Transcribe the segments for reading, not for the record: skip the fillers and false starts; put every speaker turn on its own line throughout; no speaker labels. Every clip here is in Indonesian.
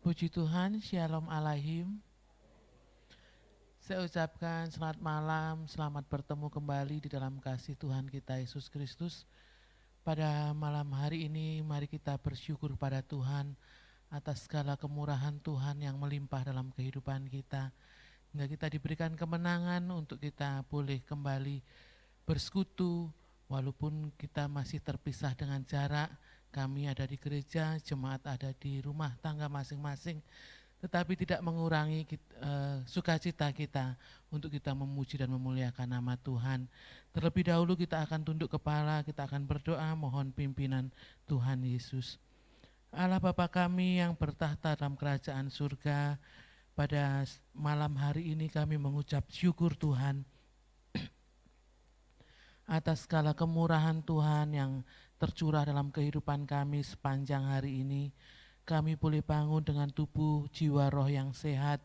Puji Tuhan, Shalom Alaihim. Saya ucapkan selamat malam, selamat bertemu kembali di dalam kasih Tuhan kita Yesus Kristus. Pada malam hari ini, mari kita bersyukur pada Tuhan atas segala kemurahan Tuhan yang melimpah dalam kehidupan kita. Hingga kita diberikan kemenangan untuk kita boleh kembali bersekutu, walaupun kita masih terpisah dengan jarak. Kami ada di gereja, jemaat ada di rumah tangga masing-masing, tetapi tidak mengurangi sukacita kita untuk kita memuji dan memuliakan nama Tuhan. Terlebih dahulu kita akan tunduk kepala, kita akan berdoa mohon pimpinan Tuhan Yesus. Allah Bapa kami yang bertahta dalam kerajaan surga, pada malam hari ini kami mengucap syukur Tuhan atas segala kemurahan Tuhan yang tercurah dalam kehidupan kami sepanjang hari ini. Kami boleh bangun dengan tubuh, jiwa, roh yang sehat,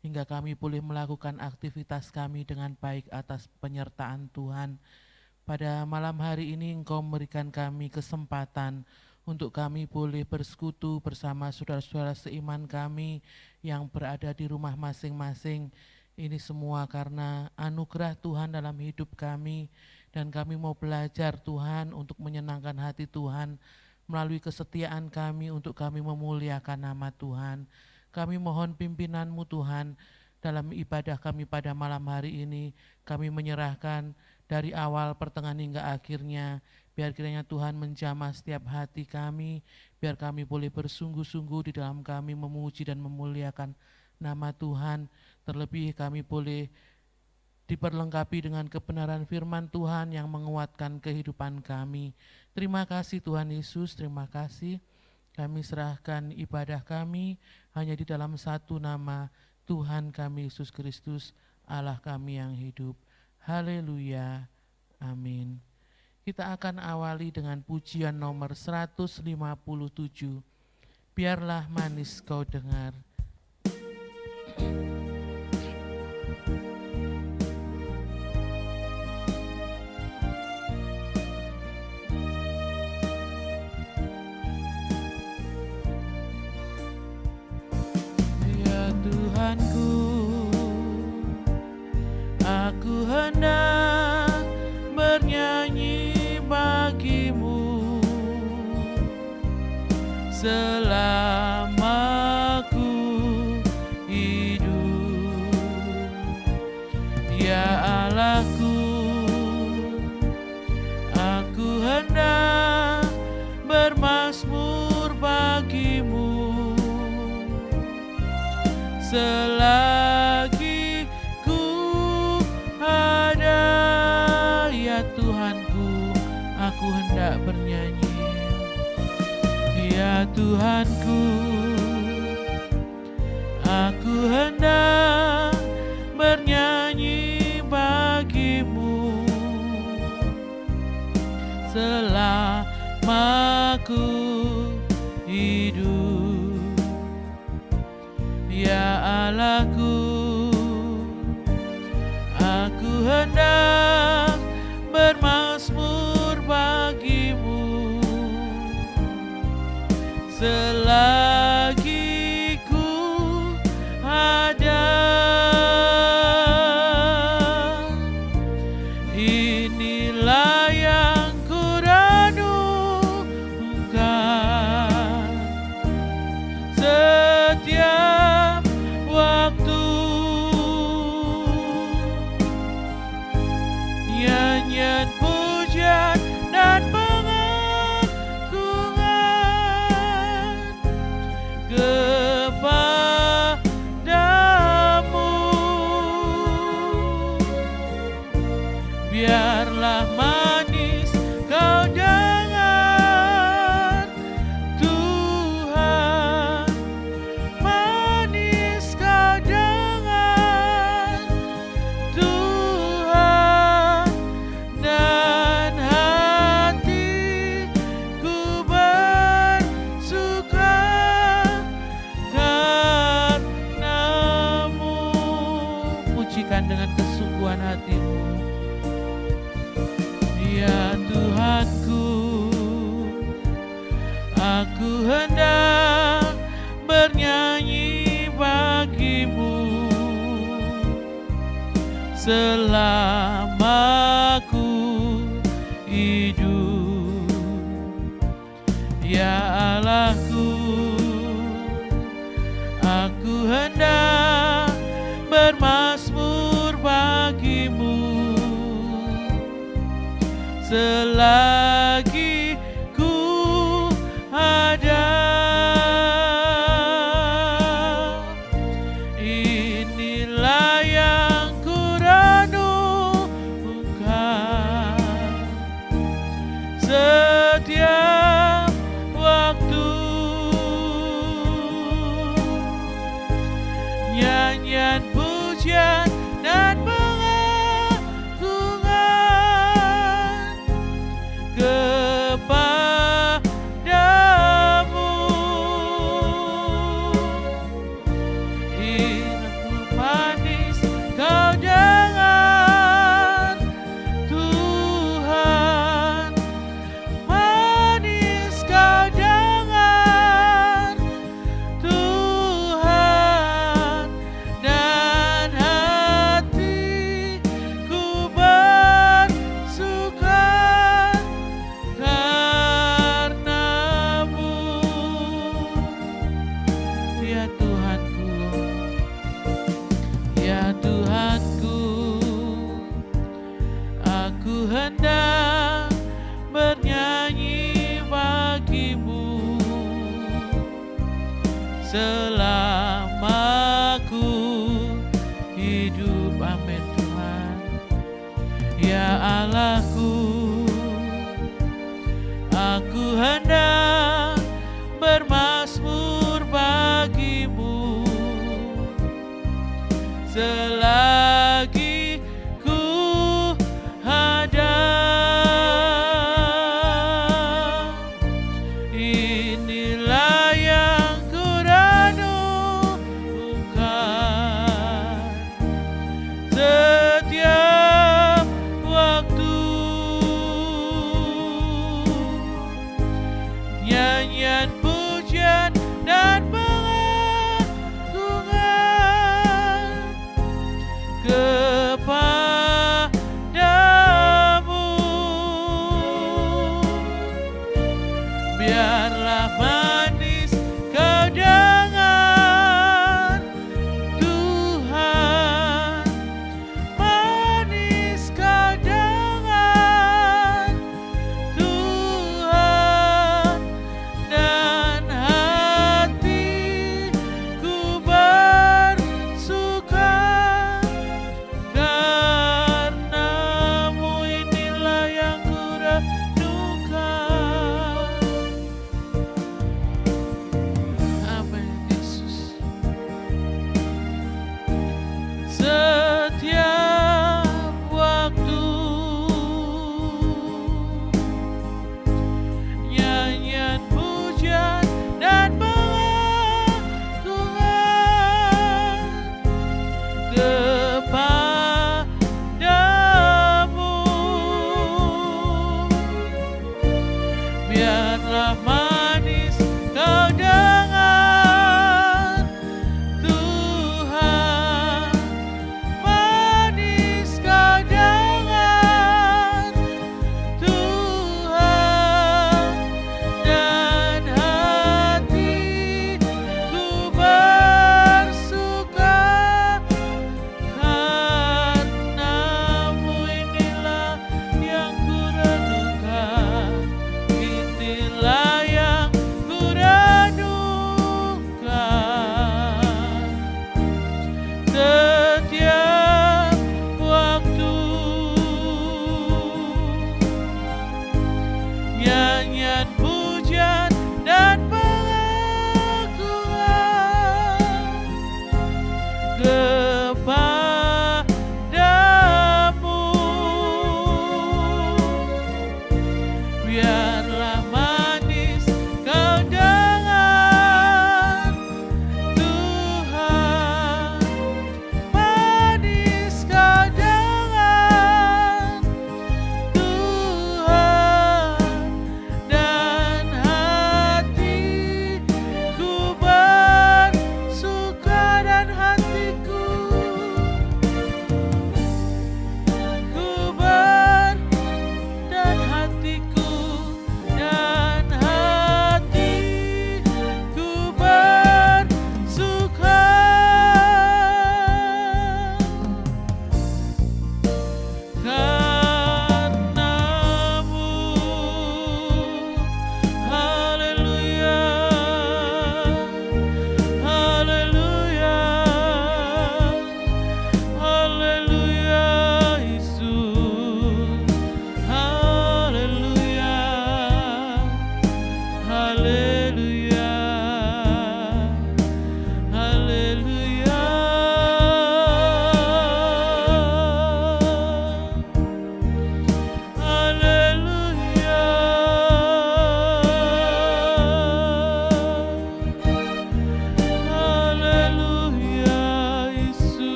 hingga kami boleh melakukan aktivitas kami dengan baik atas penyertaan Tuhan. Pada malam hari ini Engkau memberikan kami kesempatan untuk kami boleh bersekutu bersama saudara-saudara seiman kami yang berada di rumah masing-masing. Ini semua karena anugerah Tuhan dalam hidup kami, dan kami mau belajar Tuhan untuk menyenangkan hati Tuhan melalui kesetiaan kami untuk kami memuliakan nama Tuhan. Kami mohon pimpinan-Mu Tuhan dalam ibadah kami pada malam hari ini. Kami menyerahkan dari awal, pertengahan hingga akhirnya. Biar kiranya Tuhan menjamah setiap hati kami, biar kami boleh bersungguh-sungguh di dalam kami memuji dan memuliakan nama Tuhan. Terlebih kami boleh diperlengkapi dengan kebenaran firman Tuhan yang menguatkan kehidupan kami. Terima kasih Tuhan Yesus, terima kasih. Kami serahkan ibadah kami hanya di dalam satu nama, Tuhan kami Yesus Kristus, Allah kami yang hidup. Haleluya, amin. Kita akan awali dengan pujian nomor 157. Biarlah manis kau dengar. Tuhanku, aku hendak bernyanyi bagimu selama ku hidup, ya Allahku. Aku hendak bermazmur bagimu selagi ku ada, ya Tuhanku, aku hendak bernyanyi. Ya Tuhanku, aku hendak bernyanyi bagimu selama ku hidup, ya Allahku. Aku hendak bermazmur bagimu selagi ku ada. Inilah yang ku renungkan setiap waktu, nyanyian pujian dan pengagungan kepadamu. Biarlah manis kau dengar Tuhan, manis kau dengar Tuhan, dan hatiku bersuka karenamu. Pujikan dengan kesungguhan hatimu. Ya Tuhanku, aku hendak bernyanyi selama ku hidup. Ya Allahku, aku hendak bermazmur bagimu selagi ku ada. Inilah yang ku renungkan setiap waktu, nyanyian pujian dan pengagungan kepadamu. Ingatku manis kau dengar, Tuhan, manis kau dengar, Tuhan, dan hatiku bersuka karenamu. Ya Tuhanku, ya Tuhanku, aku hendak bernyanyi bagimu selama ku hidup. Amin Tuhan. Ya Allahku, aku hendak bermazmur bagimu selagi ku ada. Inilah yang ku renungkan setiap waktu, nyanyian pujian dan pengagungan kepadamu. Biarlah manis kau dengar, Tuhan, manis kau dengar, Tuhan, dan hatiku bersuka karenamu. Inilah yang ku renungkan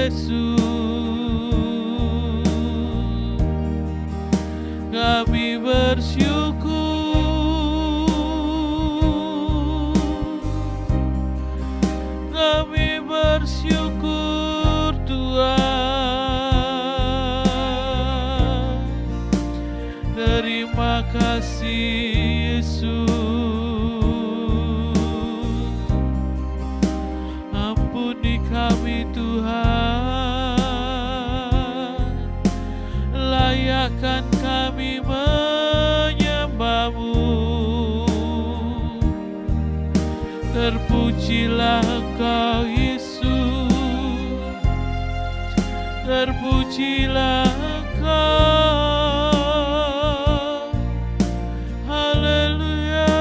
Yesus, kami bersyukur, kami bersyukur Tuhan. Terima kasih Yesus, ampuni kami Tuhan, layakkan kami menyembah-Mu. Terpujilah Engkau Yesus, terpujilah Engkau. Haleluya,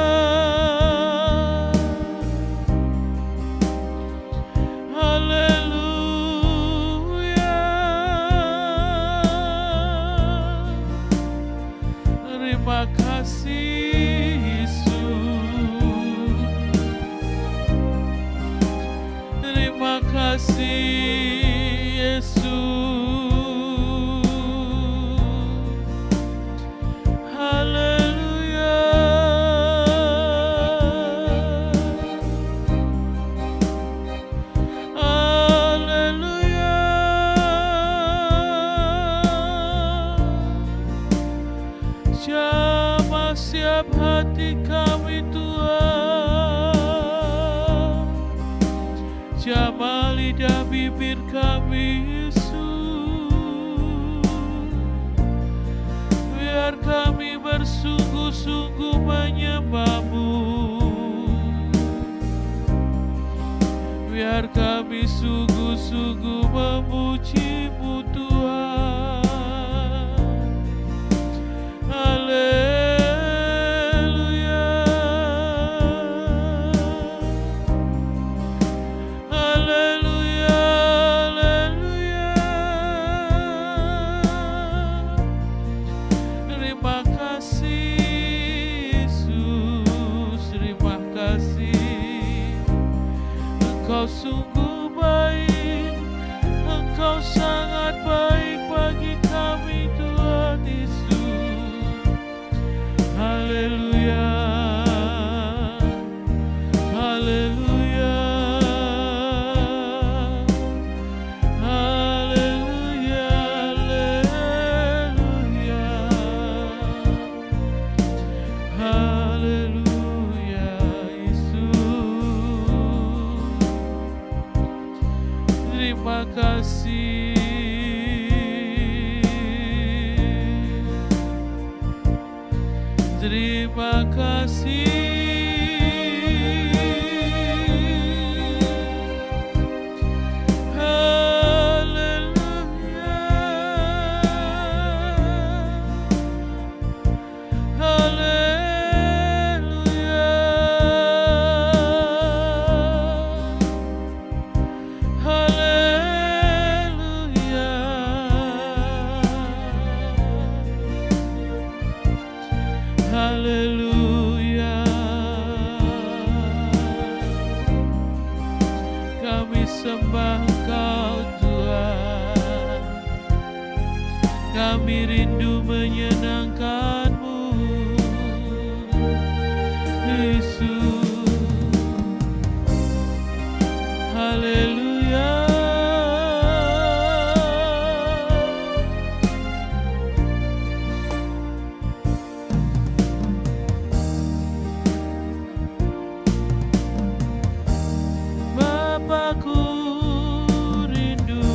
haleluya. Terima kasih Yesus, terima kasih Yesus. Haleluya, haleluya. Jamah siap hati kami Tuhan, jamah lidah bibir kami Yesus, biar kami bersungguh-sungguh menyembah-Mu, biar kami sungguh-sungguh memuji-Mu Tuhan. Haleluya, haleluya, haleluya. Terima kasih Yesus, terima kasih. Engkau sungguh baik, Engkau sangat baik bagi kami Tuhan Yesus. Haleluya, haleluya, haleluya, haleluya, haleluya Yesus. Terima kasih, terima kasih. Haleluya, haleluya, haleluya. Haleluya, kami sembah Engkau Tuhan, kami rindu menyenangkan-Mu Yesus. Haleluya, Bapakku rindu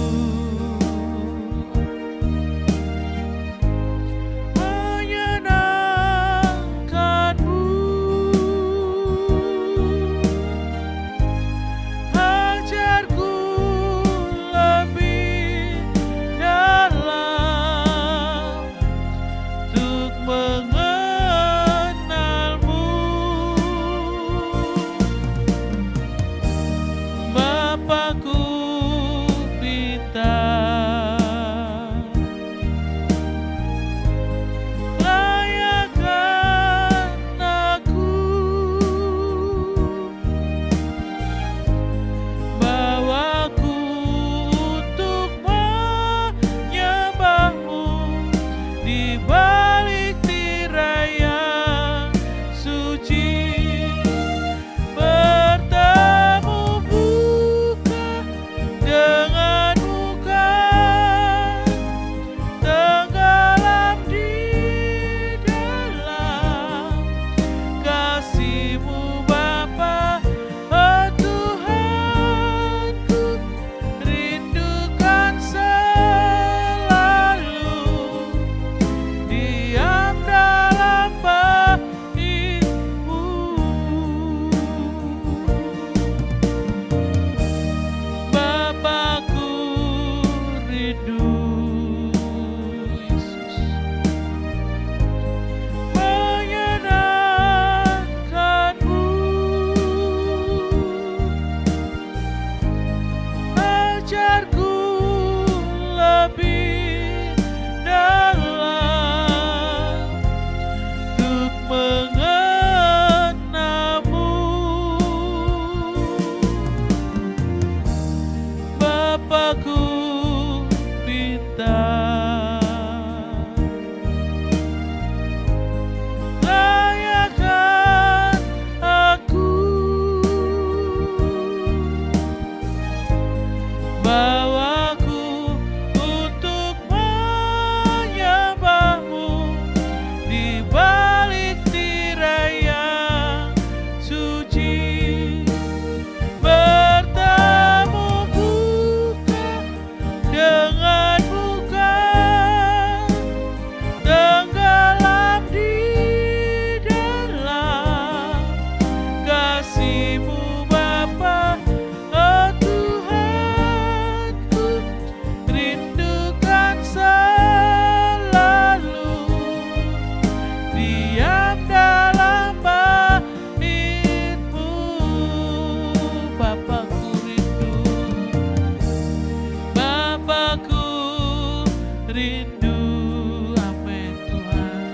rindu, amin Tuhan,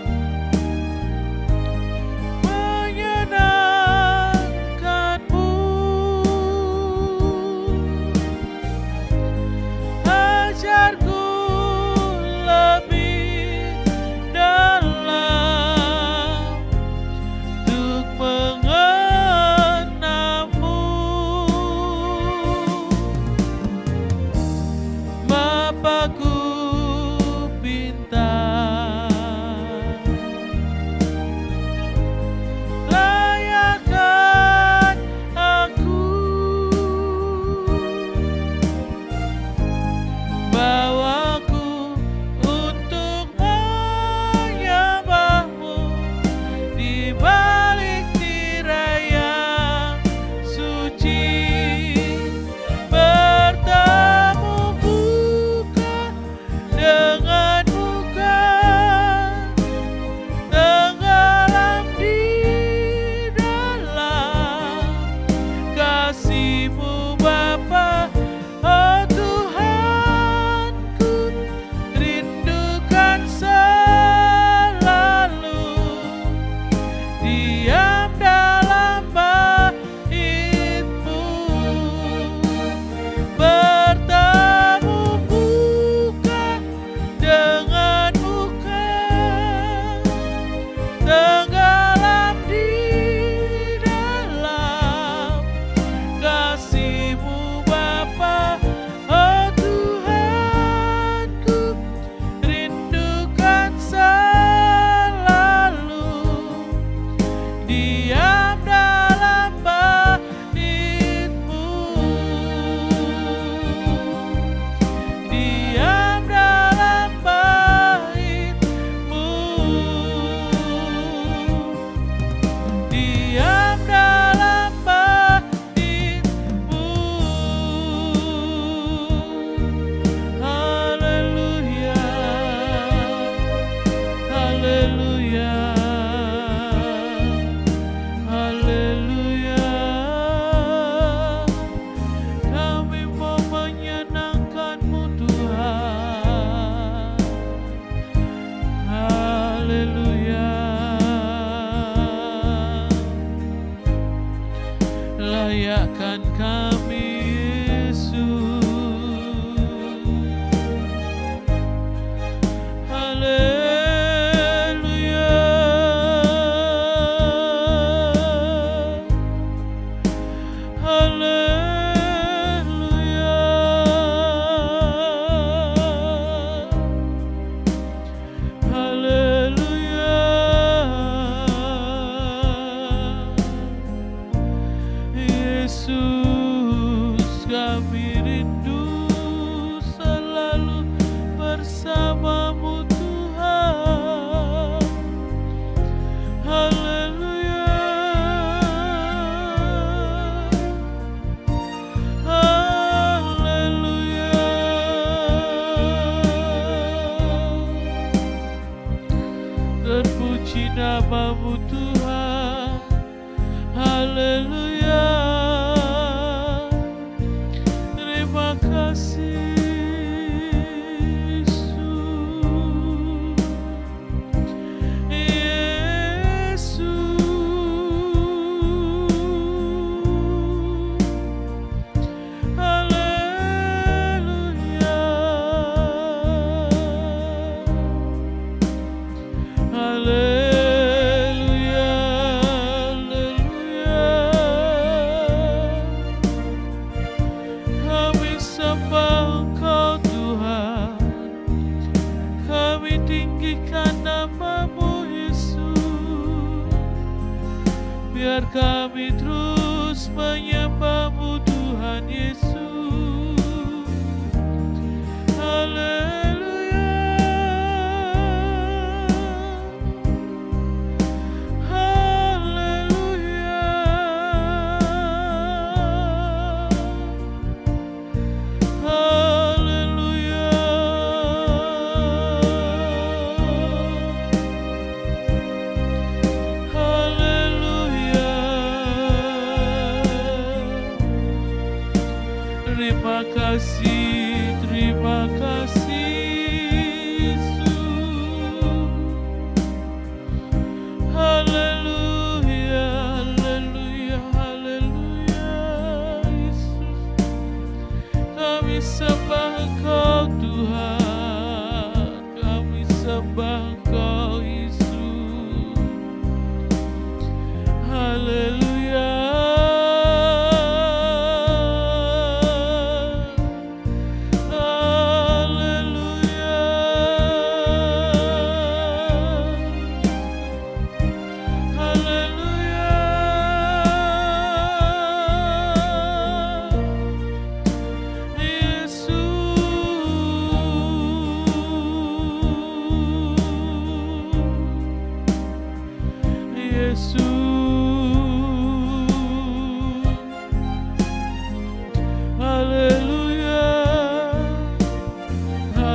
menyenangkan-Mu. Ajarku lebih dalam untuk mengenal-Mu. Bapakku pintar, layakkan aku, bawaku untuk menyembah-Mu di balik tirai yang suci. Bertemu bukan dengan muka, tenggelam di dalam kasih-Mu Bapa. Oh Tuhanku, rindukan selalu diam dalam bait-Mu. Bertemu bukan dengan muka, tenggelam di dalam kasih-Mu Bapa. Oh Tuhanku, rindukan selalu diam dalam bait-Mu, diam dalam bait-Mu, diam dalam bait-Mu. Haleluya, haleluya, haleluya. Kami mau menyenangkan-Mu Tuhan. Haleluya. Layakkan kami Yesus. Haleluya, haleluya, haleluya. Yesus, kami rindu selalu bersama-Mu Tuhan. Haleluya, haleluya. Terpuji nama-Mu Tuhan. Haleluya. Terima kasih Yesus. Haleluya, haleluya, haleluya. Kami sembah Engkau Tuhan, kami tinggikan nama-Mu Yesus. Biar kami terus menyembah-Mu Tuhan Yesus. Haleluya, haleluya, haleluya. Haleluya,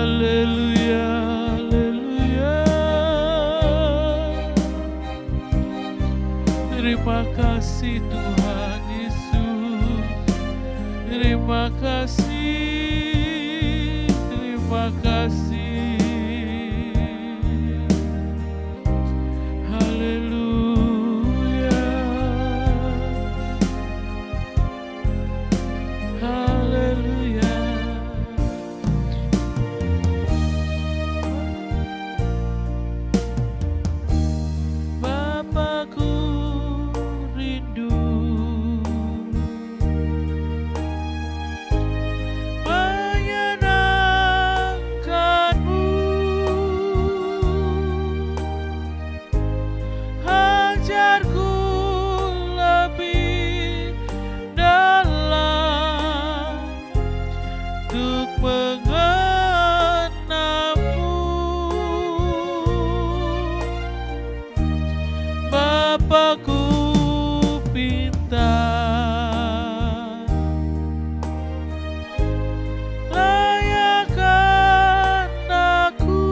Haleluya, haleluya. Terima kasih Tuhan Yesus. Terima kasih, terima kasih. Haleluya, haleluya. Bapakku rindu menyenangkanmu, ajarku lebih dalam untuk mengenalmu. Bapakku pinta, layakkan aku,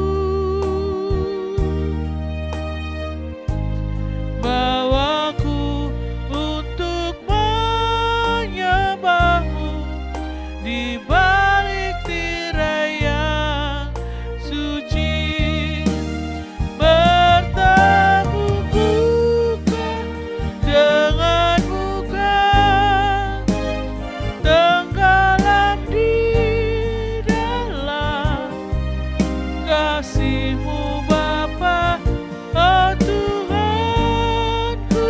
bawaku untuk menyembahmu di balik tirai yang suci. Bertemu muka dengan muka, tenggelam di dalam kasih-Mu Bapa. Oh Tuhanku,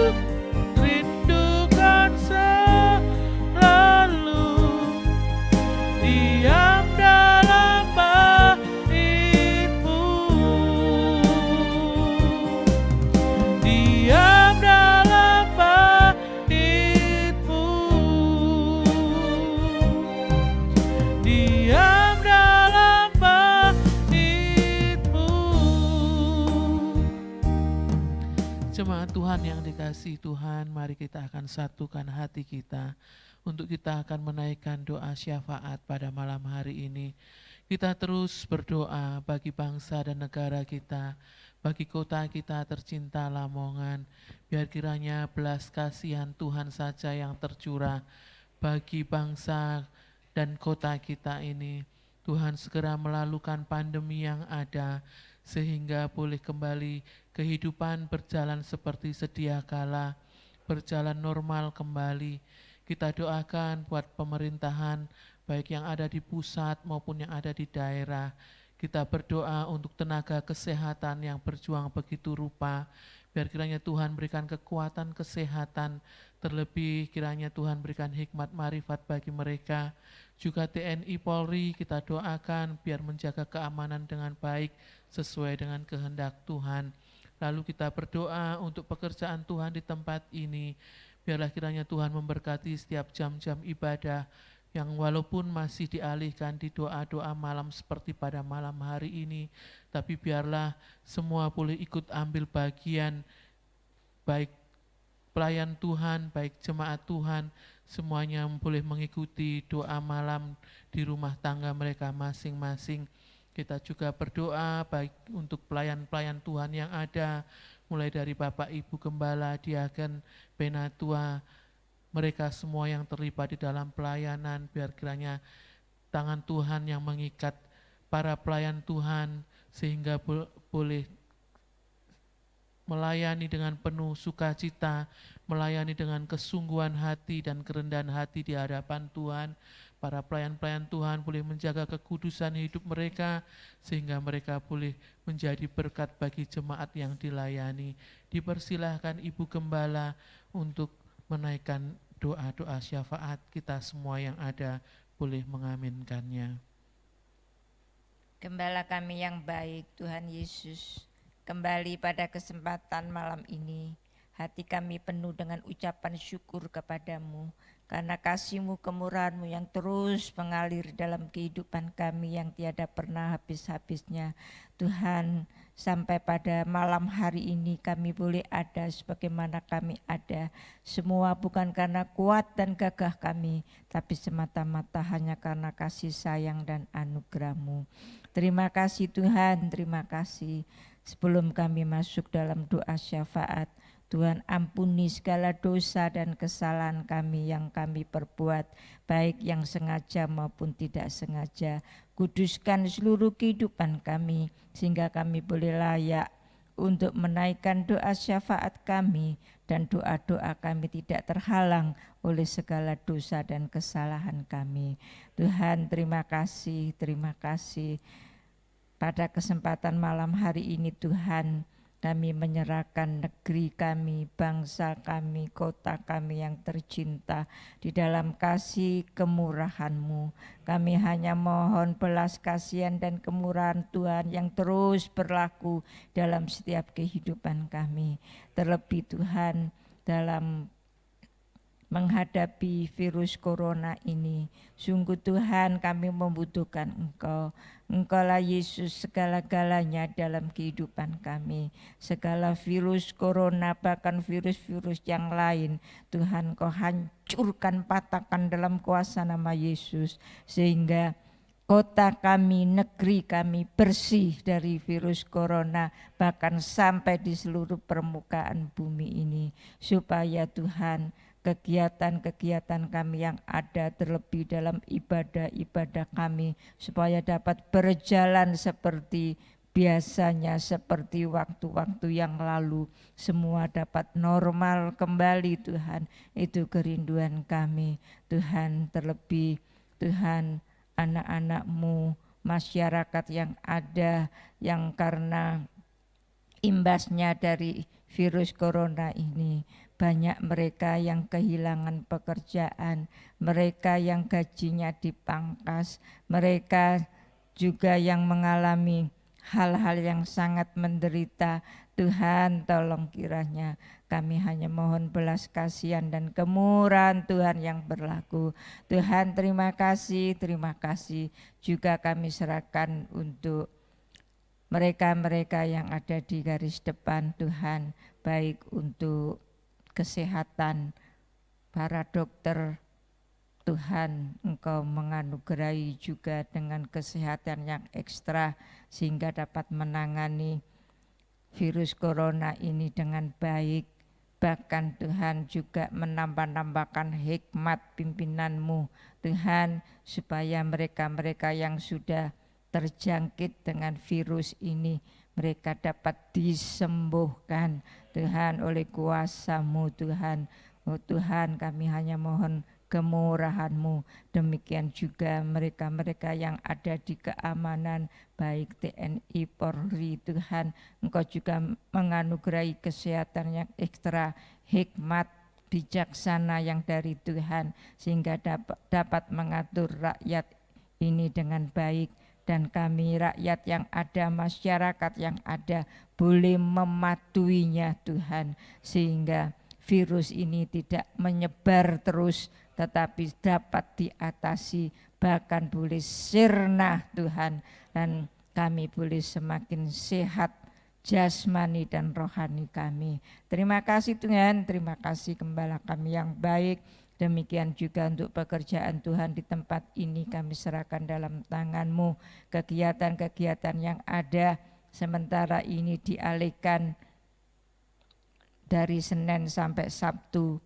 rindukan selalu diam dalam bait-Mu, diam dalam bait-Mu, diam dalam bait-Mu. Jemaat Tuhan yang dikasihi Tuhan, mari kita akan satukan hati kita untuk kita akan menaikkan doa syafaat pada malam hari ini. Kita terus berdoa bagi bangsa dan negara kita, bagi kota kita tercinta Lamongan. Biar kiranya belas kasihan Tuhan saja yang tercurah bagi bangsa dan kota kita ini. Tuhan segera melalukan pandemi yang ada, sehingga boleh kembali kehidupan berjalan seperti sedia kala, berjalan normal kembali. Kita doakan buat pemerintahan, baik yang ada di pusat maupun yang ada di daerah. Kita berdoa untuk tenaga kesehatan yang berjuang begitu rupa. Biar kiranya Tuhan berikan kekuatan kesehatan, terlebih kiranya Tuhan berikan hikmat marifat bagi mereka. Juga TNI Polri kita doakan biar menjaga keamanan dengan baik sesuai dengan kehendak Tuhan. Lalu kita berdoa untuk pekerjaan Tuhan di tempat ini. Biarlah kiranya Tuhan memberkati setiap jam-jam ibadah yang walaupun masih dialihkan di doa-doa malam seperti pada malam hari ini, tapi biarlah semua boleh ikut ambil bagian, baik pelayan Tuhan, baik jemaat Tuhan, semuanya boleh mengikuti doa malam di rumah tangga mereka masing-masing. Kita juga berdoa baik untuk pelayan-pelayan Tuhan yang ada, mulai dari Bapak Ibu Gembala, Diaken, Penatua, mereka semua yang terlibat di dalam pelayanan. Biar kiranya tangan Tuhan yang mengikat para pelayan Tuhan, sehingga boleh melayani dengan penuh sukacita, melayani dengan kesungguhan hati dan kerendahan hati di hadapan Tuhan. Para pelayan-pelayan Tuhan boleh menjaga kekudusan hidup mereka, sehingga mereka boleh menjadi berkat bagi jemaat yang dilayani. Dipersilahkan Ibu Gembala untuk menaikkan doa-doa syafaat. Kita semua yang ada boleh mengaminkannya.
Gembala kami yang baik, Tuhan Yesus, kembali pada kesempatan malam ini, hati kami penuh dengan ucapan syukur kepadamu, karena kasih-Mu, kemurahan-Mu yang terus mengalir dalam kehidupan kami yang tiada pernah habis-habisnya. Tuhan, sampai pada malam hari ini kami boleh ada sebagaimana kami ada. Semua bukan karena kuat dan gagah kami, tapi semata-mata hanya karena kasih sayang dan anugerah-Mu. Terima kasih Tuhan, terima kasih. Sebelum kami masuk dalam doa syafaat, Tuhan ampuni segala dosa dan kesalahan kami yang kami perbuat, baik yang sengaja maupun tidak sengaja. Kuduskan seluruh kehidupan kami, sehingga kami boleh layak untuk menaikkan doa syafaat kami, dan doa-doa kami tidak terhalang oleh segala dosa dan kesalahan kami. Tuhan, terima kasih, terima kasih. Pada kesempatan malam hari ini Tuhan, kami menyerahkan negeri kami, bangsa kami, kota kami yang tercinta di dalam kasih kemurahan-Mu. Kami hanya mohon belas kasihan dan kemurahan Tuhan yang terus berlaku dalam setiap kehidupan kami. Terlebih Tuhan, dalam menghadapi virus corona ini, sungguh Tuhan kami membutuhkan Engkau. Engkaulah Yesus segala-galanya dalam kehidupan kami. Segala virus corona, bahkan virus-virus yang lain, Tuhan Kau hancurkan, patahkan dalam kuasa nama Yesus, sehingga kota kami, negeri kami bersih dari virus corona, bahkan sampai di seluruh permukaan bumi ini. Supaya Tuhan, kegiatan-kegiatan kami yang ada, terlebih dalam ibadah-ibadah kami, supaya dapat berjalan seperti biasanya, seperti waktu-waktu yang lalu, semua dapat normal kembali Tuhan. Itu kerinduan kami Tuhan. Terlebih Tuhan, anak-anak-Mu, masyarakat yang ada, yang karena imbasnya dari virus corona ini, banyak mereka yang kehilangan pekerjaan, mereka yang gajinya dipangkas, mereka juga yang mengalami hal-hal yang sangat menderita. Tuhan, tolong kiranya kami hanya mohon belas kasihan dan kemurahan Tuhan yang berlaku. Tuhan, terima kasih juga kami serahkan untuk mereka-mereka yang ada di garis depan Tuhan, baik untuk kesehatan, para dokter. Tuhan, Engkau menganugerahi juga dengan kesehatan yang ekstra, sehingga dapat menangani virus corona ini dengan baik. Bahkan Tuhan juga menambah-nambahkan hikmat pimpinan-Mu Tuhan, supaya mereka-mereka yang sudah terjangkit dengan virus ini, mereka dapat disembuhkan Tuhan oleh kuasa-Mu Tuhan. Oh Tuhan, kami hanya mohon kemurahan-Mu. Demikian juga mereka-mereka yang ada di keamanan, baik TNI, Polri Tuhan, Engkau juga menganugerahi kesehatan yang ekstra, hikmat bijaksana yang dari Tuhan, sehingga dapat mengatur rakyat ini dengan baik. Dan kami rakyat yang ada, masyarakat yang ada, boleh mematuhinya Tuhan, sehingga virus ini tidak menyebar terus, tetapi dapat diatasi, bahkan boleh sirna Tuhan, dan kami boleh semakin sehat jasmani dan rohani kami. Terima kasih Tuhan, terima kasih Gembala kami yang baik. Demikian juga untuk pekerjaan Tuhan di tempat ini kami serahkan dalam tangan-Mu. Kegiatan-kegiatan yang ada sementara ini dialihkan dari Senin sampai Sabtu,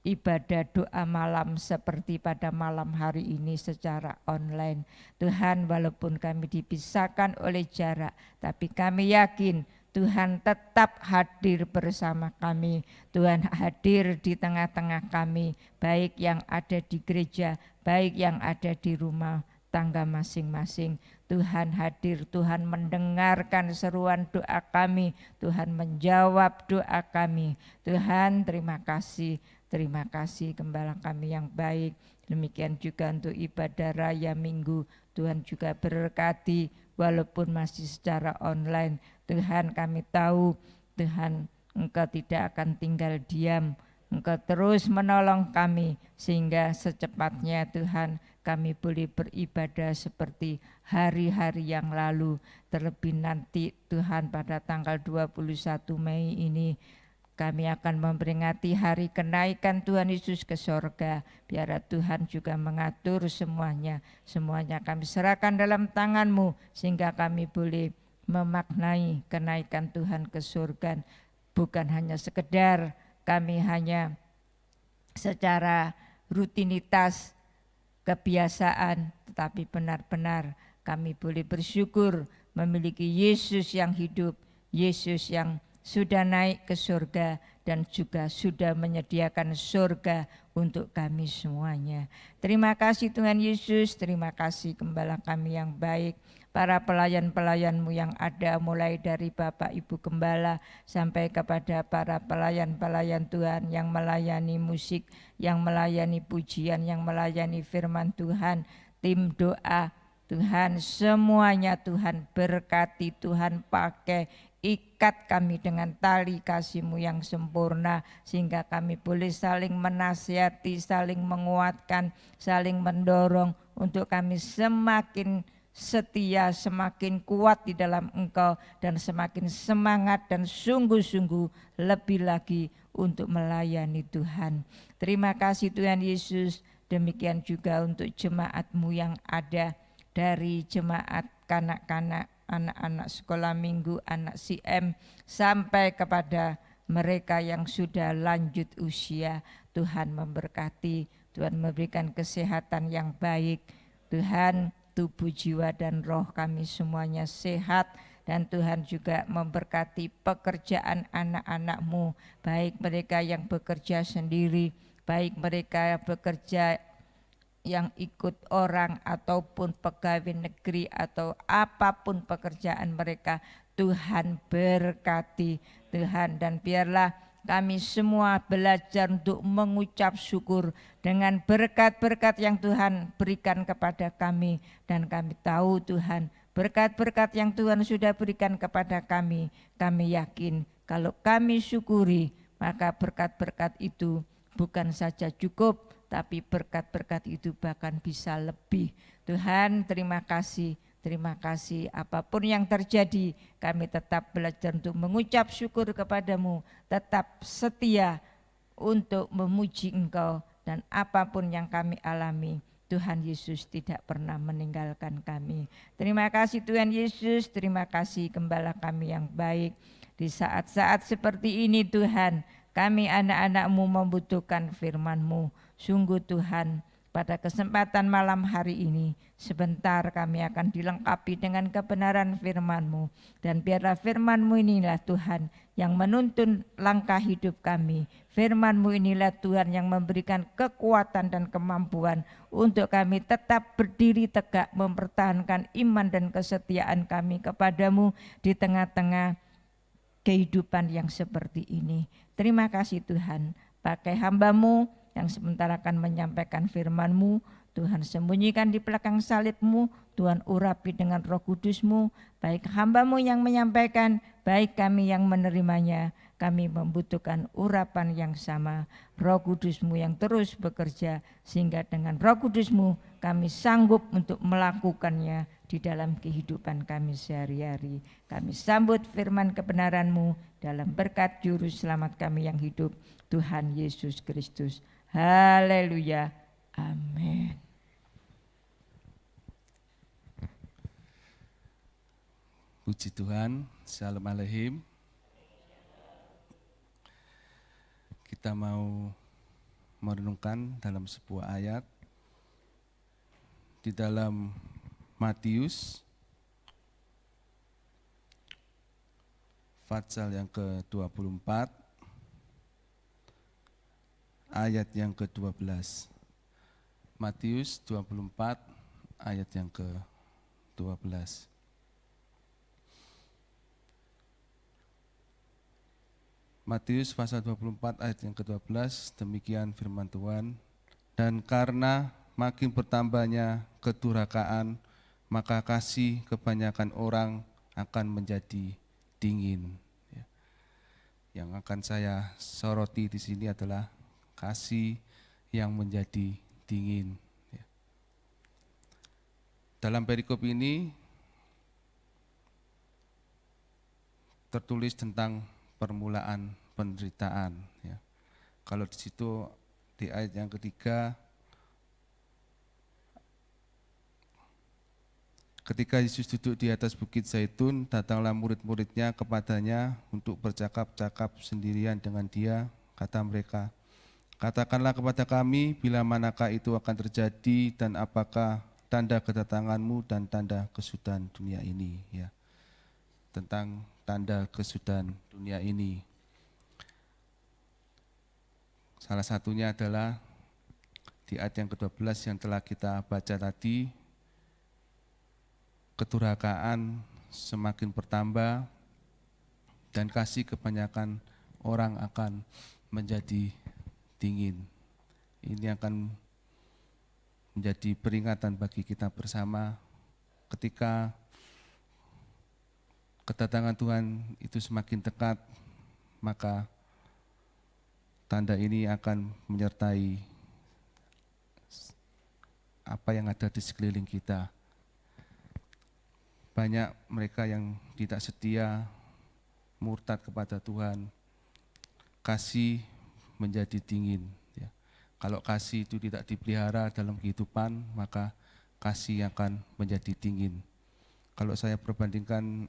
ibadah doa malam seperti pada malam hari ini secara online. Tuhan, walaupun kami dipisahkan oleh jarak, tapi kami yakin Tuhan tetap hadir bersama kami. Tuhan hadir di tengah-tengah kami, baik yang ada di gereja, baik yang ada di rumah tangga masing-masing. Tuhan hadir, Tuhan mendengarkan seruan doa kami, Tuhan menjawab doa kami. Tuhan, terima kasih Gembala kami yang baik. Demikian juga untuk ibadah raya Minggu, Tuhan juga berkati walaupun masih secara online. Tuhan, kami tahu Tuhan Engkau tidak akan tinggal diam Engkau terus menolong kami sehingga secepatnya Tuhan kami boleh beribadah seperti hari-hari yang lalu. Terlebih nanti Tuhan pada tanggal 21 Mei ini kami akan memperingati hari kenaikan Tuhan Yesus ke sorga. Biar Tuhan juga mengatur semuanya. Semuanya kami serahkan dalam tangan-Mu sehingga kami boleh memaknai kenaikan Tuhan ke surga. Bukan hanya sekedar kami hanya secara rutinitas kebiasaan, tetapi benar-benar kami boleh bersyukur memiliki Yesus yang hidup, Yesus yang sudah naik ke surga dan juga sudah menyediakan surga untuk kami semuanya. Terima kasih Tuhan Yesus, terima kasih Gembala kami yang baik, para pelayan-pelayan-Mu yang ada mulai dari Bapak Ibu Gembala sampai kepada para pelayan-pelayan Tuhan yang melayani musik, yang melayani pujian, yang melayani firman Tuhan, tim doa. Tuhan semuanya Tuhan berkati, Tuhan pakai, ikat kami dengan tali kasih-Mu yang sempurna sehingga kami boleh saling menasihati, saling menguatkan, saling mendorong untuk kami semakin setia, semakin kuat di dalam Engkau dan semakin semangat dan sungguh-sungguh lebih lagi untuk melayani Tuhan. Terima kasih Tuhan Yesus. Demikian juga untuk jemaat-Mu yang ada, dari jemaat kanak-kanak, anak-anak sekolah minggu, anak CM, sampai kepada mereka yang sudah lanjut usia. Tuhan memberkati, Tuhan memberikan kesehatan yang baik. Tuhan, tubuh, jiwa, dan roh kami semuanya sehat. Dan Tuhan juga memberkati pekerjaan anak-anak-Mu, baik mereka yang bekerja sendiri, baik mereka bekerja yang ikut orang ataupun pegawai negeri atau apapun pekerjaan mereka. Tuhan berkati Tuhan, dan biarlah kami semua belajar untuk mengucap syukur dengan berkat-berkat yang Tuhan berikan kepada kami. Dan kami tahu Tuhan, berkat-berkat yang Tuhan sudah berikan kepada kami yakin kalau kami syukuri, maka berkat-berkat itu bukan saja cukup, tapi berkat-berkat itu bahkan bisa lebih. Tuhan, terima kasih. Terima kasih, apapun yang terjadi kami tetap belajar untuk mengucap syukur kepadamu, tetap setia untuk memuji Engkau, dan apapun yang kami alami, Tuhan Yesus tidak pernah meninggalkan kami. Terima kasih Tuhan Yesus, terima kasih Gembala kami yang baik. Di saat-saat seperti ini Tuhan, kami anak-anak-Mu membutuhkan firman-Mu. Sungguh Tuhan, pada kesempatan malam hari ini, sebentar kami akan dilengkapi dengan kebenaran firman-Mu. Dan biarlah firman-Mu inilah Tuhan yang menuntun langkah hidup kami. Firman-Mu inilah Tuhan yang memberikan kekuatan dan kemampuan untuk kami tetap berdiri tegak mempertahankan iman dan kesetiaan kami kepadamu di tengah-tengah kehidupan yang seperti ini. Terima kasih Tuhan, pakai hamba-Mu yang sebentar akan menyampaikan firman-Mu. Tuhan sembunyikan di belakang salib-Mu, Tuhan urapi dengan Roh Kudus-Mu, baik hamba-Mu yang menyampaikan, baik kami yang menerimanya. Kami membutuhkan urapan yang sama, Roh Kudus-Mu yang terus bekerja, sehingga dengan Roh Kudus-Mu kami sanggup untuk melakukannya di dalam kehidupan kami sehari-hari. Kami sambut firman kebenaran-Mu dalam berkat Juru Selamat kami yang hidup, Tuhan Yesus Kristus. Haleluya. Amin.
Puji Tuhan. Shalom Aleichem. Kita mau merenungkan dalam sebuah ayat di dalam Matius pasal yang ke-24 ayat yang ke-12. Matius 24 ayat yang ke-12. Matius pasal 24 ayat yang ke-12, demikian firman Tuhan. Dan karena makin bertambahnya kedurhakaan, maka kasih kebanyakan orang akan menjadi dingin. Yang akan saya soroti di sini adalah kasih yang menjadi dingin. Ya. Dalam perikop ini tertulis tentang permulaan penderitaan. Ya. Kalau di situ di ayat yang ketiga, ketika Yesus duduk di atas bukit Zaitun, datanglah murid-muridnya kepadanya untuk bercakap-cakap sendirian dengan dia. Kata mereka, katakanlah kepada kami bila manakah itu akan terjadi dan apakah tanda kedatanganmu dan tanda kesudahan dunia ini. Ya. Tentang tanda kesudahan dunia ini. Salah satunya adalah di ayat yang ke-12 yang telah kita baca tadi, kedurhakaan semakin bertambah dan kasih kebanyakan orang akan menjadi dingin. Ini akan menjadi peringatan bagi kita bersama ketika kedatangan Tuhan itu semakin dekat, maka tanda ini akan menyertai apa yang ada di sekeliling kita. Banyak mereka yang tidak setia, murtad kepada Tuhan, kasih menjadi dingin. Ya. Kalau kasih itu tidak dipelihara dalam kehidupan, maka kasih akan menjadi dingin. Kalau saya perbandingkan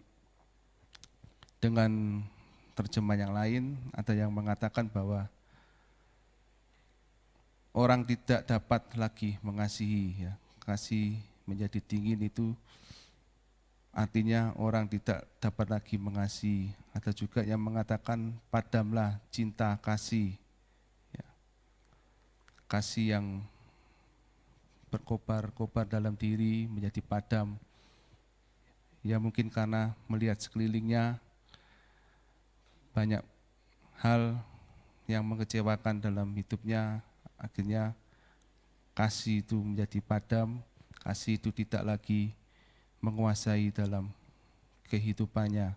dengan terjemahan yang lain, ada yang mengatakan bahwa orang tidak dapat lagi mengasihi. Ya. Kasih menjadi dingin itu artinya orang tidak dapat lagi mengasihi. Ada juga yang mengatakan padamlah cinta kasih. Ya. Kasih yang berkobar-kobar dalam diri menjadi padam. Ya mungkin karena melihat sekelilingnya banyak hal yang mengecewakan dalam hidupnya, akhirnya kasih itu menjadi padam, kasih itu tidak lagi menguasai dalam kehidupannya.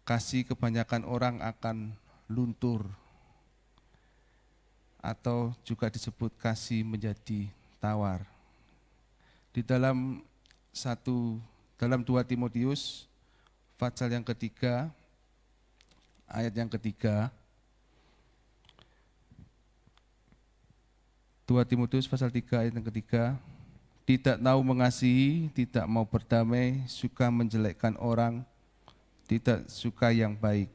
Kasih kebanyakan orang akan luntur, atau juga disebut kasih menjadi tawar. Di dalam 2 Timotius pasal yang ketiga, ayat yang ketiga, 2 Timotius pasal 3 ayat yang ketiga, tidak tahu mengasihi, tidak mau berdamai, suka menjelekkan orang, tidak suka yang baik.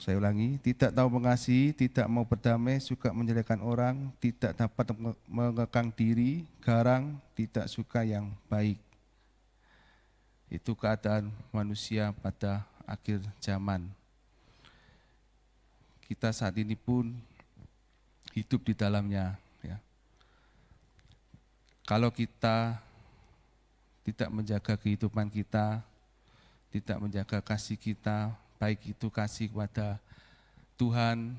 Saya ulangi, tidak tahu mengasihi, tidak mau berdamai, suka menjelekkan orang, tidak dapat mengekang diri, garang, tidak suka yang baik. Itu keadaan manusia pada akhir zaman. Kita saat ini pun hidup di dalamnya. Ya. Kalau kita tidak menjaga kehidupan kita, tidak menjaga kasih kita, baik itu kasih kepada Tuhan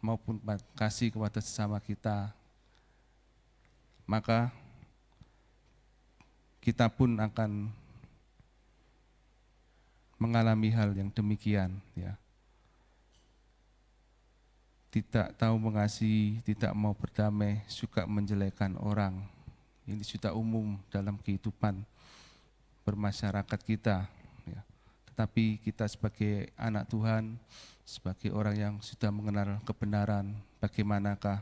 maupun kasih kepada sesama kita, maka kita pun akan mengalami hal yang demikian. Ya. Tidak tahu mengasihi, tidak mau berdamai, suka menjelekkan orang. Ini sudah umum dalam kehidupan bermasyarakat kita. Ya. Tetapi kita sebagai anak Tuhan, sebagai orang yang sudah mengenal kebenaran, bagaimanakah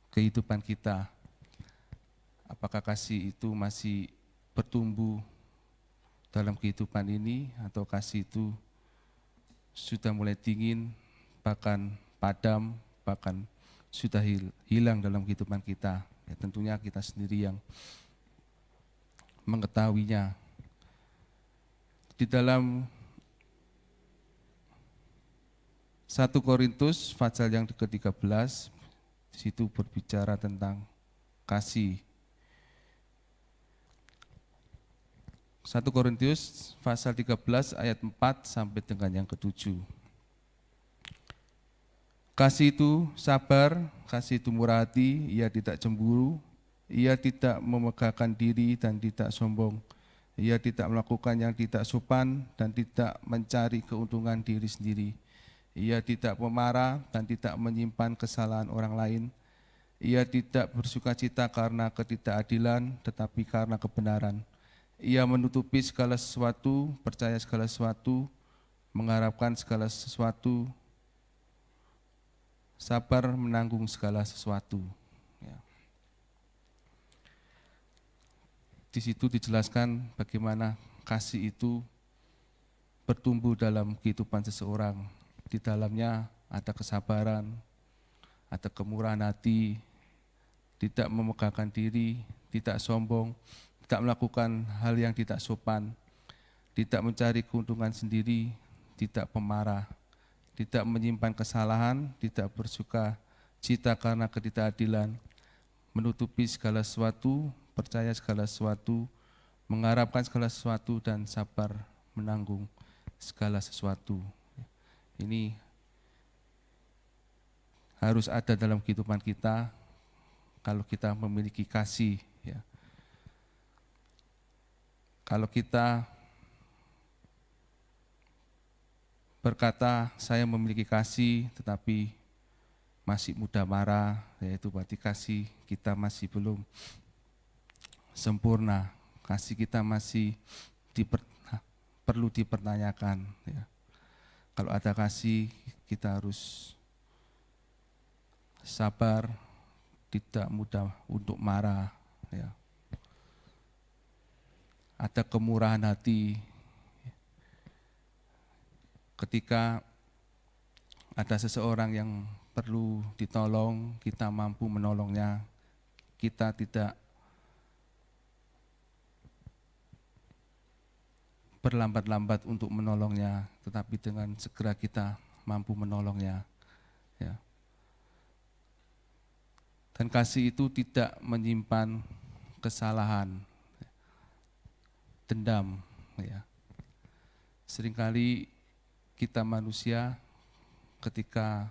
kehidupan kita? Apakah kasih itu masih bertumbuh dalam kehidupan ini, atau kasih itu sudah mulai dingin, bahkan padam, bahkan sudah hilang dalam kehidupan kita? Ya, tentunya kita sendiri yang mengetahuinya. Di dalam 1 Korintus pasal yang ke-13, di situ berbicara tentang kasih. 1 Korintus pasal 13 ayat 4 sampai dengan yang ke-7. Kasih itu sabar, kasih itu murah hati, ia tidak cemburu, ia tidak memegahkan diri dan tidak sombong, ia tidak melakukan yang tidak sopan dan tidak mencari keuntungan diri sendiri. Ia tidak pemarah dan tidak menyimpan kesalahan orang lain. Ia tidak bersukacita karena ketidakadilan, tetapi karena kebenaran. Ia menutupi segala sesuatu, percaya segala sesuatu, mengharapkan segala sesuatu, sabar menanggung segala sesuatu. Ya. Di situ dijelaskan bagaimana kasih itu bertumbuh dalam kehidupan seseorang. Di dalamnya ada kesabaran, ada kemurahan hati, tidak memegahkan diri, tidak sombong, tidak melakukan hal yang tidak sopan, tidak mencari keuntungan sendiri, tidak pemarah, tidak menyimpan kesalahan, tidak bersuka cita karena ketidakadilan, menutupi segala sesuatu, percaya segala sesuatu, mengharapkan segala sesuatu, dan sabar menanggung segala sesuatu. Ini harus ada dalam kehidupan kita kalau kita memiliki kasih. Ya. Kalau kita berkata saya memiliki kasih tetapi masih mudah marah, yaitu berarti kasih kita masih belum sempurna, kasih kita masih perlu dipertanyakan. Ya. Kalau ada kasih kita harus sabar, tidak mudah untuk marah. Ya. Ada kemurahan hati. Ketika ada seseorang yang perlu ditolong, kita mampu menolongnya. Kita tidak berlambat-lambat untuk menolongnya, tetapi dengan segera kita mampu menolongnya. Ya. Dan kasih itu tidak menyimpan kesalahan, dendam. Ya. Seringkali kita manusia ketika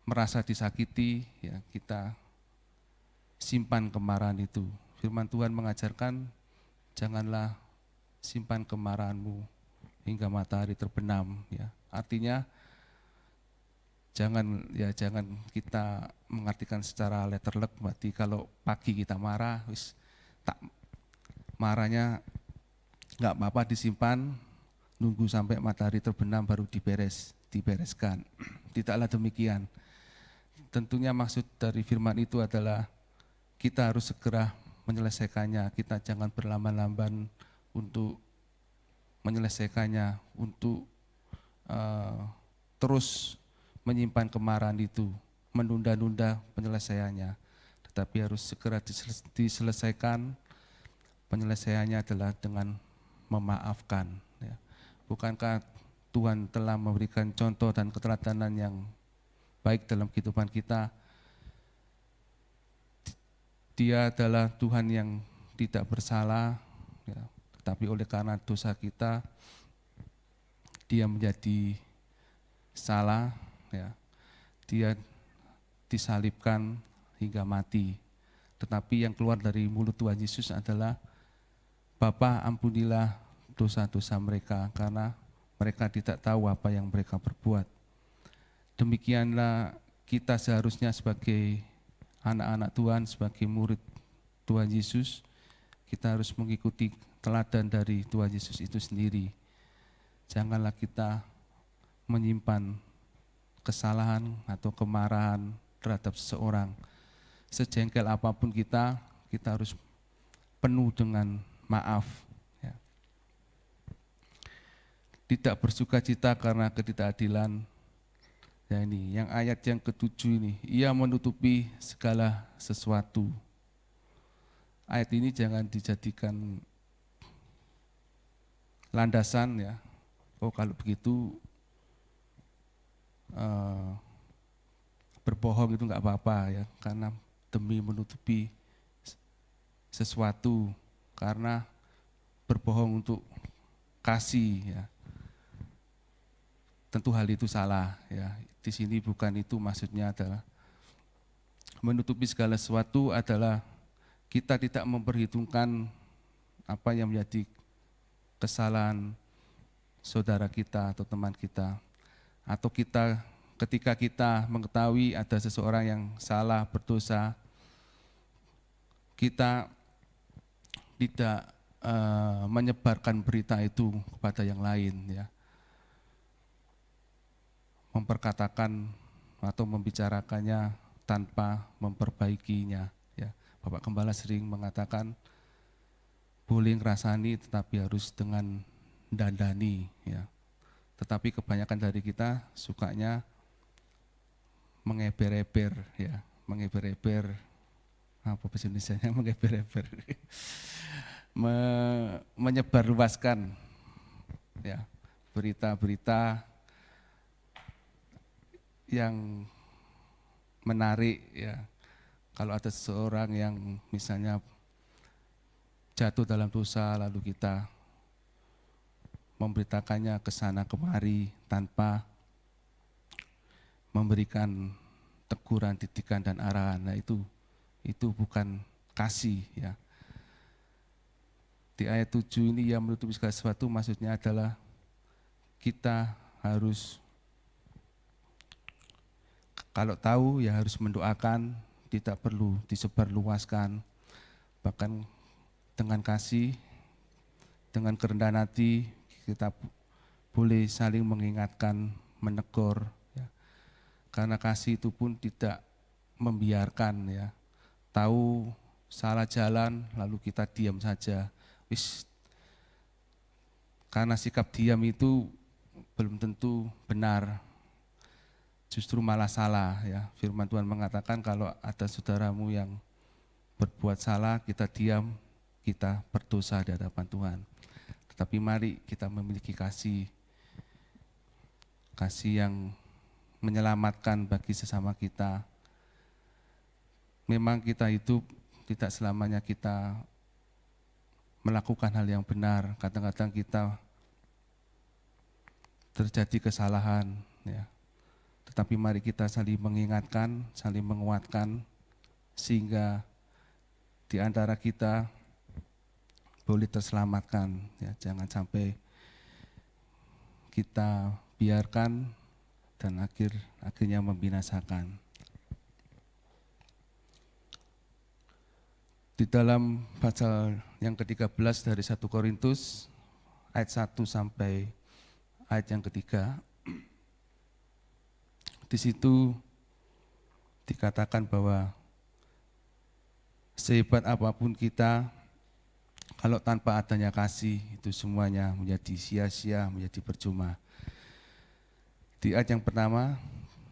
merasa disakiti, ya kita simpan kemarahan itu. Firman Tuhan mengajarkan, janganlah simpan kemarahanmu hingga matahari terbenam. Ya. Artinya jangan kita mengartikan secara letterlek, berarti kalau pagi kita marah, marahnya nggak apa-apa disimpan, nunggu sampai matahari terbenam baru dibereskan. Tidaklah demikian. Tentunya maksud dari firman itu adalah kita harus segera menyelesaikannya. Kita jangan berlamban-lamban untuk menyelesaikannya, untuk terus menyimpan kemarahan itu, menunda-nunda penyelesaiannya. Tetapi harus segera diselesaikan. Penyelesaiannya adalah dengan memaafkan. Ya. Bukankah Tuhan telah memberikan contoh dan keteladanan yang baik dalam kehidupan kita? Dia adalah Tuhan yang tidak bersalah, ya, tetapi oleh karena dosa kita, dia menjadi salah, ya. Dia disalibkan hingga mati. Tetapi yang keluar dari mulut Tuhan Yesus adalah, Bapa, ampunilah dosa-dosa mereka, karena mereka tidak tahu apa yang mereka berbuat. Demikianlah kita seharusnya sebagai anak-anak Tuhan, sebagai murid Tuhan Yesus, kita harus mengikuti teladan dari Tuhan Yesus itu sendiri. Janganlah kita menyimpan kesalahan atau kemarahan terhadap seseorang. Sejengkel apapun kita harus penuh dengan maaf. Ya. Tidak bersukacita karena ketidakadilan. Ya, ini yang ayat yang ke-7 ini, ia menutupi segala sesuatu. Ayat ini jangan dijadikan landasan, ya. Oh, kalau begitu berbohong itu enggak apa-apa, ya, karena demi menutupi sesuatu, karena berbohong untuk kasih, ya. Tentu hal itu salah, ya. Di sini bukan itu maksudnya. Adalah menutupi segala sesuatu adalah kita tidak memperhitungkan apa yang menjadi kesalahan saudara kita atau teman kita. atau ketika kita mengetahui ada seseorang yang salah, berdosa, kita tidak menyebarkan berita itu kepada yang lain, ya. Memperkatakan atau membicarakannya tanpa memperbaikinya, ya. Bapak Gembala sering mengatakan boleh ngerasani tetapi harus dengan dandani, ya. Tetapi kebanyakan dari kita sukanya mengeber-eber, ya, mengeber-eber, apa bahasa Indonesianya, mengeber-eber, menyebarluaskan, ya, berita-berita yang menarik, ya. Kalau ada seseorang yang misalnya jatuh dalam dosa, lalu kita memberitakannya ke sana kemari tanpa memberikan teguran, didikan dan arahan. Nah, itu bukan kasih, ya. Di ayat 7 ini yang menutupi segala sesuatu maksudnya adalah kita harus, kalau tahu ya harus mendoakan, tidak perlu disebarluaskan, bahkan dengan kasih, dengan kerendahan hati kita boleh saling mengingatkan, menegur, ya. Karena kasih itu pun tidak membiarkan, ya, tahu salah jalan lalu kita diam saja. Karena sikap diam itu belum tentu benar, justru malah salah, ya. Firman Tuhan mengatakan kalau ada saudaramu yang berbuat salah, kita diam, kita berdosa di hadapan Tuhan. Tetapi mari kita memiliki kasih yang menyelamatkan bagi sesama kita. Memang kita hidup tidak selamanya kita melakukan hal yang benar, kadang-kadang kita terjadi kesalahan, ya. Tetapi mari kita saling mengingatkan, saling menguatkan, sehingga di antara kita boleh terselamatkan, ya. Jangan sampai kita biarkan dan akhirnya membinasakan. Di dalam pasal yang ke-13 dari 1 Korintus ayat 1 sampai ayat yang ketiga, di situ dikatakan bahwa sehebat apapun kita, kalau tanpa adanya kasih, itu semuanya menjadi sia-sia, menjadi percuma. Di ayat yang pertama,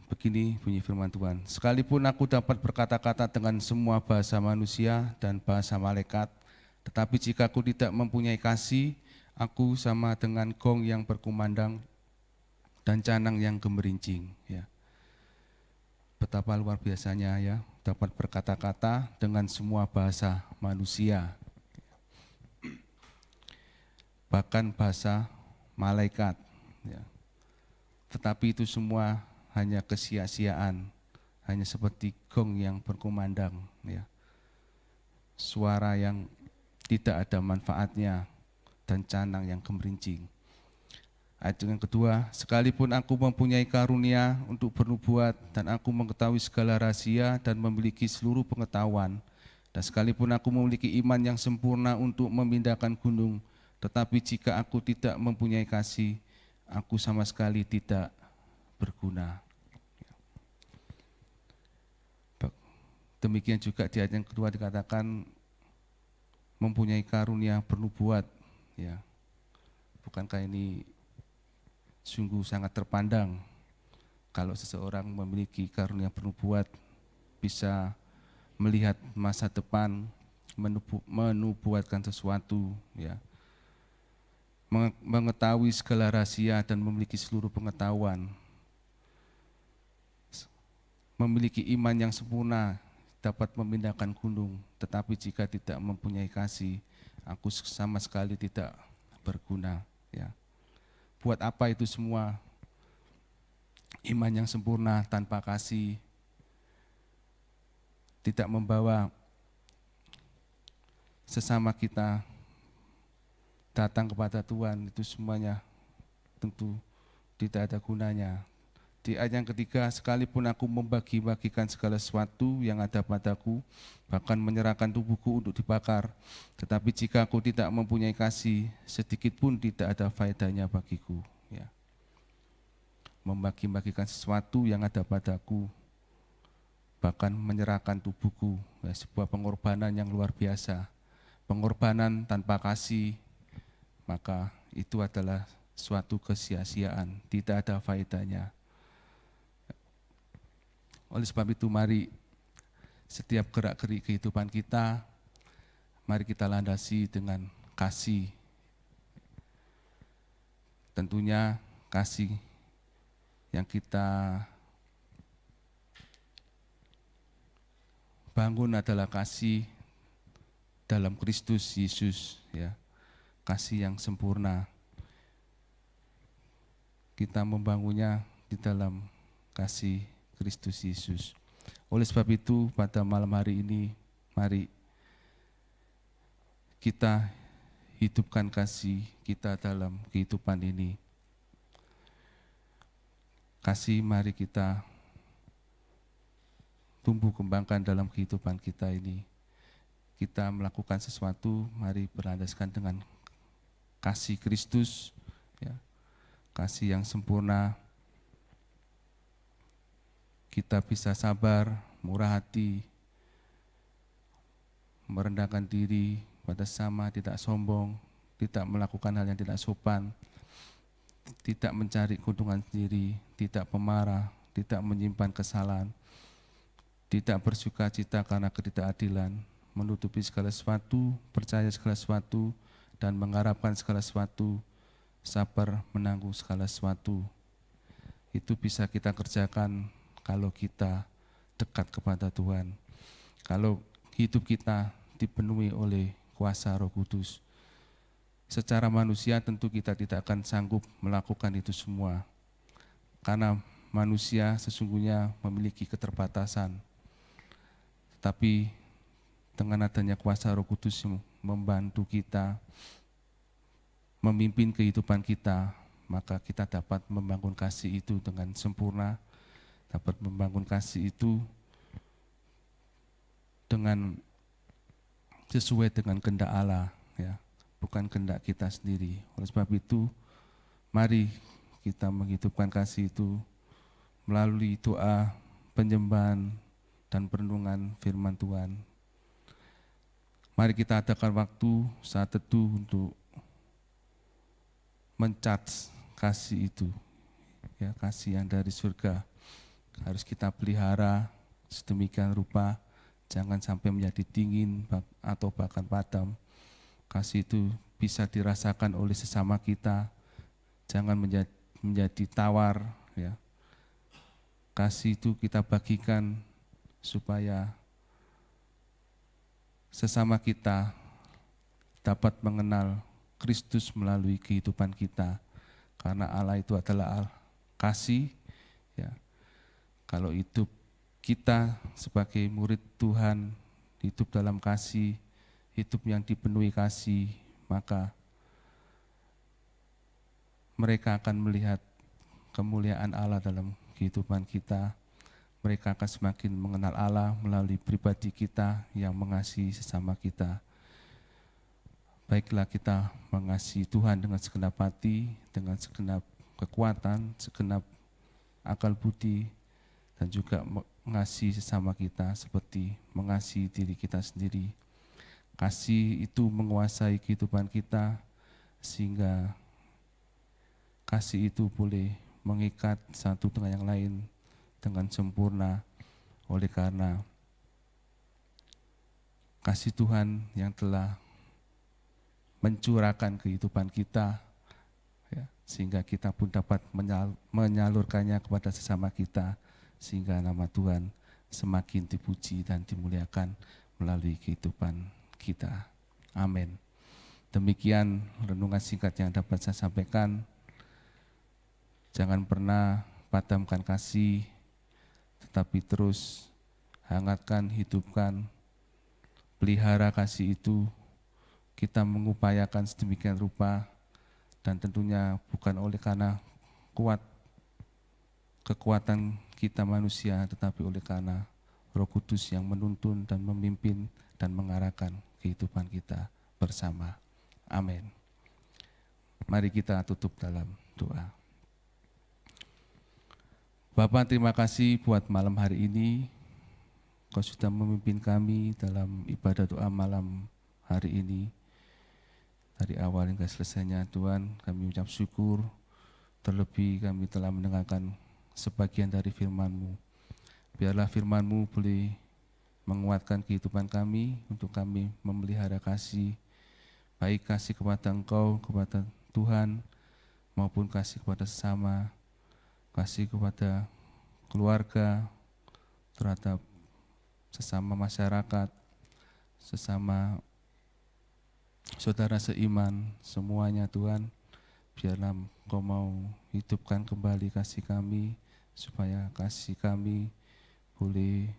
begini bunyi firman Tuhan, sekalipun aku dapat berkata-kata dengan semua bahasa manusia dan bahasa malaikat, tetapi jika aku tidak mempunyai kasih, aku sama dengan gong yang berkumandang dan canang yang gemerincing, ya. Betapa luar biasanya, ya, dapat berkata-kata dengan semua bahasa manusia, bahkan bahasa malaikat, ya. Tetapi itu semua hanya kesia-siaan, hanya seperti gong yang berkumandang, ya. Suara yang tidak ada manfaatnya dan canang yang gemerincing. Ayat yang kedua, sekalipun aku mempunyai karunia untuk bernubuat dan aku mengetahui segala rahasia dan memiliki seluruh pengetahuan, dan sekalipun aku memiliki iman yang sempurna untuk memindahkan gunung, tetapi jika aku tidak mempunyai kasih, aku sama sekali tidak berguna. Demikian juga di ayat yang kedua dikatakan mempunyai karunia bernubuat, ya. Bukankah ini sungguh sangat terpandang kalau seseorang memiliki karunia bernubuat, bisa melihat masa depan, menubuatkan sesuatu, ya. Mengetahui segala rahasia dan memiliki seluruh pengetahuan, memiliki iman yang sempurna, dapat memindahkan gunung, tetapi jika tidak mempunyai kasih, aku sama sekali tidak berguna, ya. Buat apa itu semua? Iman yang sempurna tanpa kasih tidak membawa sesama kita datang kepada Tuhan, itu semuanya tentu tidak ada gunanya. Di ayat yang ketiga, sekalipun aku membagi-bagikan segala sesuatu yang ada padaku, bahkan menyerahkan tubuhku untuk dibakar, tetapi jika aku tidak mempunyai kasih, sedikit pun tidak ada faedahnya bagiku. Ya. Membagi-bagikan sesuatu yang ada padaku, bahkan menyerahkan tubuhku, ya, sebuah pengorbanan yang luar biasa. Pengorbanan tanpa kasih, maka itu adalah suatu kesia-siaan, tidak ada faedahnya. Oleh sebab itu, mari setiap gerak-gerik kehidupan kita, mari kita landasi dengan kasih. Tentunya kasih yang kita bangun adalah kasih dalam Kristus Yesus, ya. Kasih yang sempurna. Kita membangunnya di dalam kasih Kristus Yesus. Oleh sebab itu, pada malam hari ini, mari kita hidupkan kasih kita dalam kehidupan ini. Kasih mari kita tumbuh kembangkan dalam kehidupan kita ini. Kita melakukan sesuatu, mari berlandaskan dengan kasih Kristus, ya. Kasih yang sempurna. Kita bisa sabar, murah hati, merendahkan diri pada sesama, tidak sombong, tidak melakukan hal yang tidak sopan, tidak mencari keuntungan sendiri, tidak pemarah, tidak menyimpan kesalahan, tidak bersuka cita karena ketidakadilan, menutupi segala sesuatu, percaya segala sesuatu, dan mengharapkan segala sesuatu, sabar menanggung segala sesuatu. Itu bisa kita kerjakan kalau kita dekat kepada Tuhan. Kalau hidup kita dipenuhi oleh kuasa Roh Kudus. Secara manusia tentu kita tidak akan sanggup melakukan itu semua. Karena manusia sesungguhnya memiliki keterbatasan. Tetapi dengan adanya kuasa Roh Kudus yang membantu kita, memimpin kehidupan kita, maka kita dapat membangun kasih itu dengan sempurna, dapat membangun kasih itu dengan sesuai dengan kehendak Allah, ya, bukan kehendak kita sendiri. Oleh sebab itu, mari kita menghidupkan kasih itu melalui doa, penyembahan, dan perenungan firman Tuhan. Mari kita adakan waktu saat teduh untuk mencharge kasih itu, ya, kasih yang dari surga. Harus kita pelihara sedemikian rupa, jangan sampai menjadi dingin atau bahkan padam. Kasih itu bisa dirasakan oleh sesama kita, jangan menjadi tawar, ya. Kasih itu kita bagikan supaya sesama kita dapat mengenal Kristus melalui kehidupan kita. Karena Allah itu adalah kasih, ya. Kalau hidup kita sebagai murid Tuhan, hidup dalam kasih, hidup yang dipenuhi kasih, maka mereka akan melihat kemuliaan Allah dalam kehidupan kita. Mereka akan semakin mengenal Allah melalui pribadi kita yang mengasihi sesama kita. Baiklah kita mengasihi Tuhan dengan segenap hati, dengan segenap kekuatan, segenap akal budi, dan juga mengasihi sesama kita seperti mengasihi diri kita sendiri. Kasih itu menguasai kehidupan kita, sehingga kasih itu boleh mengikat satu dengan yang lain dengan sempurna. Oleh karena kasih Tuhan yang telah mencurahkan kehidupan kita, ya, sehingga kita pun dapat menyalurkannya kepada sesama kita, sehingga nama Tuhan semakin dipuji dan dimuliakan melalui kehidupan kita. Amin. Demikian renungan singkat yang dapat saya sampaikan. Jangan pernah padamkan kasih, tetapi terus hangatkan, hidupkan, pelihara kasih itu. Kita mengupayakan sedemikian rupa, dan tentunya bukan oleh karena kuat kekuatan kita manusia, tetapi oleh karena Roh Kudus yang menuntun dan memimpin dan mengarahkan kehidupan kita bersama. Amin. Mari kita tutup dalam doa. Bapa, terima kasih buat malam hari ini. Kau sudah memimpin kami dalam ibadah doa malam hari ini. Dari awal hingga selesainya Tuhan, kami ucap syukur. Terlebih kami telah mendengarkan sebagian dari firman-Mu. Biarlah firman-Mu boleh menguatkan kehidupan kami untuk kami memelihara kasih, baik kasih kepada Engkau, kepada Tuhan, maupun kasih kepada sesama, kasih kepada keluarga, terhadap sesama masyarakat, sesama saudara seiman, semuanya Tuhan. Biarlah Engkau mau hidupkan kembali kasih kami, supaya kasih kami boleh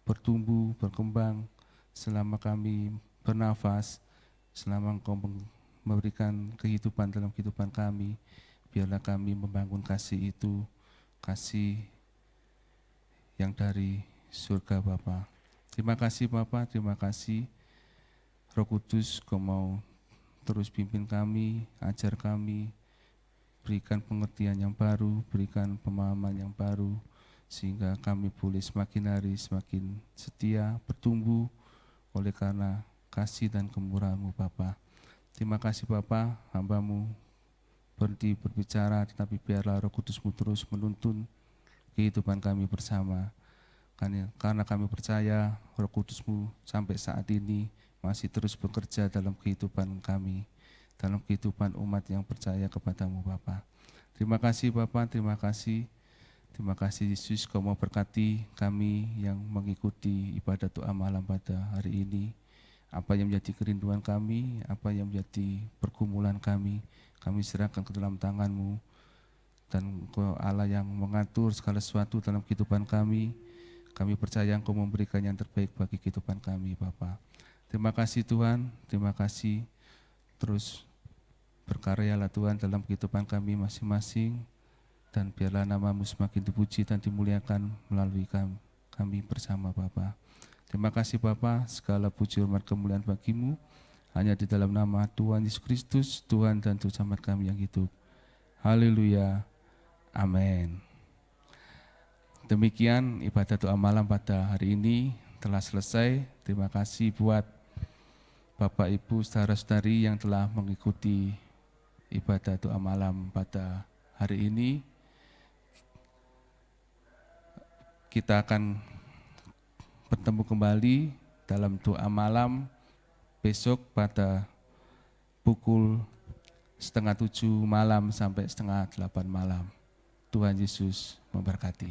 bertumbuh, berkembang selama kami bernafas, selama Engkau memberikan kehidupan dalam kehidupan kami. Biarlah kami membangun kasih itu, kasih yang dari surga Bapa. Terima kasih Bapa, terima kasih Roh Kudus, Kau mau terus pimpin kami, ajar kami, berikan pengertian yang baru, berikan pemahaman yang baru, sehingga kami boleh semakin hari semakin setia, bertumbuh oleh karena kasih dan kemurahan-Mu Bapa. Terima kasih Bapa, hamba-Mu berhenti berbicara, tetapi biarlah Roh Kudus-Mu terus menuntun kehidupan kami bersama. Karena kami percaya Roh Kudus-Mu sampai saat ini masih terus bekerja dalam kehidupan kami, dalam kehidupan umat yang percaya kepada-Mu Bapa. Terima kasih Bapa, terima kasih. Terima kasih Yesus, Kau mau berkati kami yang mengikuti ibadah doa malam pada hari ini. Apa yang menjadi kerinduan kami, apa yang menjadi pergumulan kami serahkan ke dalam tangan-Mu. Dan Engkau Allah yang mengatur segala sesuatu dalam kehidupan kami. Kami percaya Engkau memberikan yang terbaik bagi kehidupan kami Bapa. Terima kasih Tuhan, terima kasih. Terus berkaryalah Tuhan dalam kehidupan kami masing-masing. Dan biarlah nama-Mu semakin dipuji dan dimuliakan melalui kami bersama Bapa. Terima kasih Bapa, segala puji hormat kemuliaan bagi-Mu, hanya di dalam nama Tuhan Yesus Kristus, Tuhan dan Juru Selamat kami yang hidup. Haleluya, amin. Demikian ibadah doa malam pada hari ini telah selesai. Terima kasih buat Bapak Ibu saudara-saudari yang telah mengikuti ibadah doa malam pada hari ini. Kita akan bertemu kembali dalam doa malam besok pada pukul 6:30 malam sampai 7:30 malam. Tuhan Yesus memberkati.